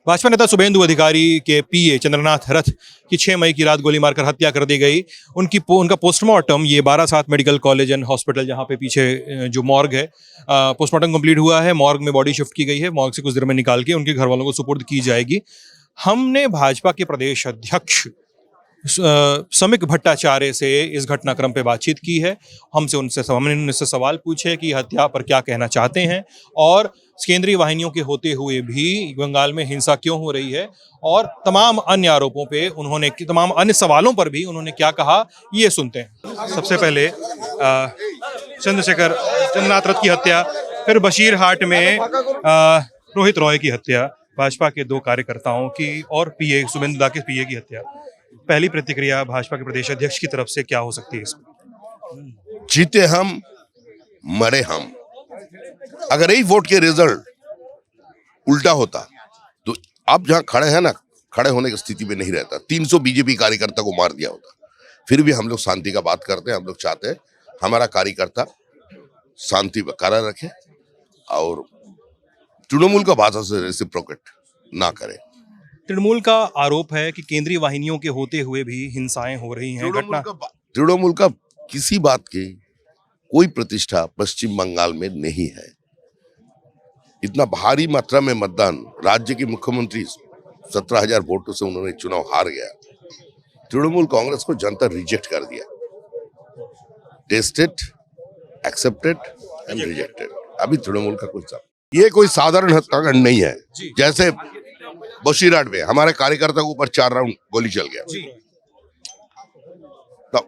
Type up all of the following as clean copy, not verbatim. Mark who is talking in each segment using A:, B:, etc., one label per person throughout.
A: भाजपा नेता शुभेंदु अधिकारी के पीए चंद्रनाथ रथ की 6 मई की रात गोली मारकर हत्या कर दी गई। उनका पोस्टमार्टम ये Barasat medical college and hospital, जहाँ पे पीछे जो मॉर्ग है, पोस्टमार्टम कंप्लीट हुआ है। मॉर्ग में बॉडी शिफ्ट की गई है। मॉर्ग से कुछ देर में निकाल के उनके घर वालों को सुपुर्द की जाएगी। हमने भाजपा के प्रदेश अध्यक्ष समिक भट्टाचार्य से इस घटनाक्रम पे बातचीत की है। हमने उनसे सवाल पूछे कि हत्या पर क्या कहना चाहते हैं और केंद्रीय वाहिनियों के होते हुए भी बंगाल में हिंसा क्यों हो रही है, और तमाम अन्य आरोपों पे तमाम अन्य सवालों पर भी उन्होंने क्या कहा, ये सुनते हैं। सबसे पहले चंद्रनाथ रथ की हत्या, फिर बशीरहाट में रोहित रॉय की हत्या, भाजपा के 2 कार्यकर्ताओं की और पीए शुभेंदु दा के पीए की हत्या। पहली प्रतिक्रिया भाजपा के प्रदेश अध्यक्ष की तरफ से क्या हो सकती है इसमें?
B: जीते हम, मरे हम। अगर यही वोट के रिजल्ट उल्टा होता तो आप जहां खड़े हैं ना, खड़े होने की स्थिति में नहीं रहता। 300 बीजेपी कार्यकर्ता को मार दिया होता। फिर भी हम लोग शांति का बात करते हैं। हम लोग चाहते हैं हमारा कार्यकर्ता शांति बरकरार रखे और तृणमूल का भाषा से रेसिप्रोकेट ना करे।
A: तृणमूल का आरोप है कि केंद्रीय वाहिनियों के होते हुए भी हिंसाएं हो रही हैं।
B: तृणमूल का किसी बात की कोई प्रतिष्ठा पश्चिम बंगाल में नहीं है। इतना भारी मात्रा में मतदान, राज्य के मुख्यमंत्री 17,000 वोटों से उन्होंने चुनाव हार गया। तृणमूल कांग्रेस को जनता रिजेक्ट कर दिया। Tested, accepted and rejected. अभी तृणमूल का कुछ ये कोई साधारण हत्याकांड नहीं है। जैसे बशीरहाट में हमारे कार्यकर्ता के ऊपर 4 राउंड गोली चल गया, तो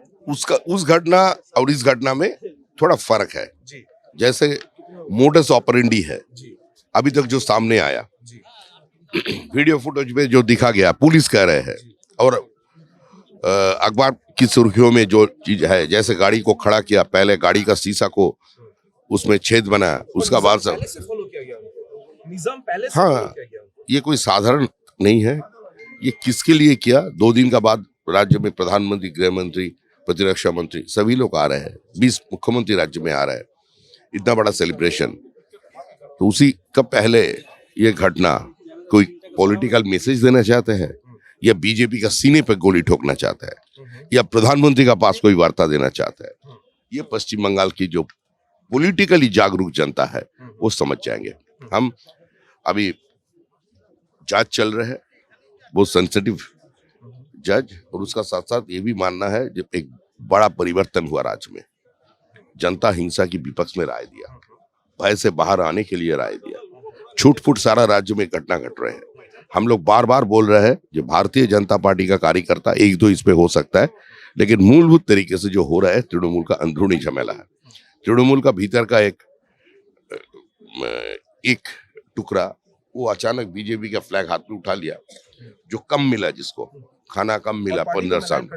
B: उस घटना और इस घटना में थोड़ा फर्क है। जैसे मोडस ऑपरेंडी है अभी तक जो सामने आया, वीडियो फुटेज में जो दिखा गया, पुलिस कह रहे हैं, और अखबार की सुर्खियों में जो चीज है, जैसे गाड़ी को खड़ा किया, पहले गाड़ी का शीशा को उसमें छेद बना, उसका बाद सब हाँ, ये कोई साधारण नहीं है। ये किसके लिए किया? 2 दिन का बाद राज्य में प्रधानमंत्री, गृह मंत्री, प्रतिरक्षा मंत्री सभी लोग आ रहे हैं। 20 मुख्यमंत्री राज्य में आ रहे हैं। इतना बड़ा सेलिब्रेशन, तो उसी का पहले ये घटना कोई पॉलिटिकल मैसेज देना चाहते हैं, या बीजेपी का सीने पे गोली ठोकना चाहता है, या प्रधानमंत्री का पास कोई वार्ता देना चाहता है? ये पश्चिम बंगाल की जो पॉलिटिकली जागरूक जनता है वो समझ जाएंगे। हम अभी जांच चल रहा है, वो सेंसिटिव जज, और उसका साथ साथ ये भी मानना है जब एक बड़ा परिवर्तन हुआ राज्य में, जनता हिंसा की विपक्ष में राय दिया, भय से बाहर आने के लिए राय दिया। छूट फूट सारा राज्य में घटना घट रहे हैं। हम लोग बार बार बोल रहे हैं जो भारतीय जनता पार्टी का कार्यकर्ता 1-2 इस पे हो सकता है, लेकिन मूलभूत तरीके से जो हो रहा है तृणमूल का अंदरूनी झमेला है। तृणमूल का भीतर का एक टुकड़ा वो अचानक बीजेपी का फ्लैग हाथ में उठा लिया, जो कम मिला, जिसको खाना कम मिला 15 साल।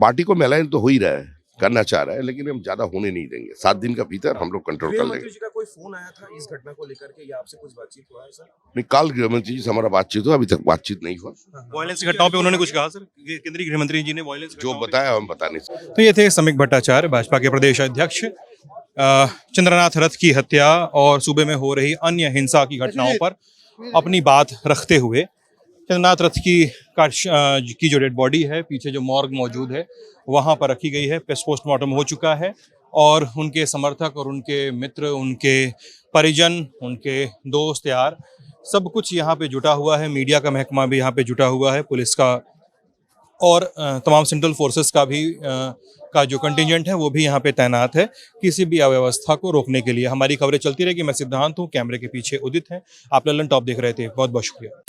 B: पार्टी को मिलान तो हो ही रहा है, करना चाह रहा है, लेकिन हम ज्यादा होने नहीं देंगे। 7 दिन का भीतर हम लोग कंट्रोल कर लेंगे।
C: का कोई फोन आया था इस घटना को लेकर के, या आपसे कुछ बातचीत हुआ है सर?
B: नहीं, कल गृह मंत्री जी से हमारा बातचीत हुआ, अभी तक बातचीत नहीं हुआ।
A: वायलेंस की घटनाओं पे उन्होंने कुछ कहा सर? केंद्रीय गृह मंत्री जी ने वायलेंस
B: जो बताया हम बता नहीं सकते।
A: तो ये थे समिक भट्टाचार्य, भाजपा के प्रदेश अध्यक्ष। चंद्रनाथ रथ की हत्या और सूबे में हो रही अन्य हिंसा की घटनाओं पर अपनी बात रखते हुए, चंद्रनाथ रथ की जो डेड बॉडी है, पीछे जो मॉर्ग मौजूद है वहां पर रखी गई है। पोस्टमार्टम हो चुका है और उनके समर्थक और उनके मित्र, उनके परिजन, उनके दोस्त यार, सब कुछ यहाँ पे जुटा हुआ है। मीडिया का महकमा भी यहाँ पे जुटा हुआ है, पुलिस का और तमाम सेंट्रल फोर्सेस का जो कंटिजेंट है वो भी यहाँ पे तैनात है किसी भी अव्यवस्था को रोकने के लिए। हमारी खबरें चलती रहेगी। मैं सिद्धांत हूँ, कैमरे के पीछे उदित हैं। आप ललन टॉप देख रहे थे। बहुत बहुत शुक्रिया।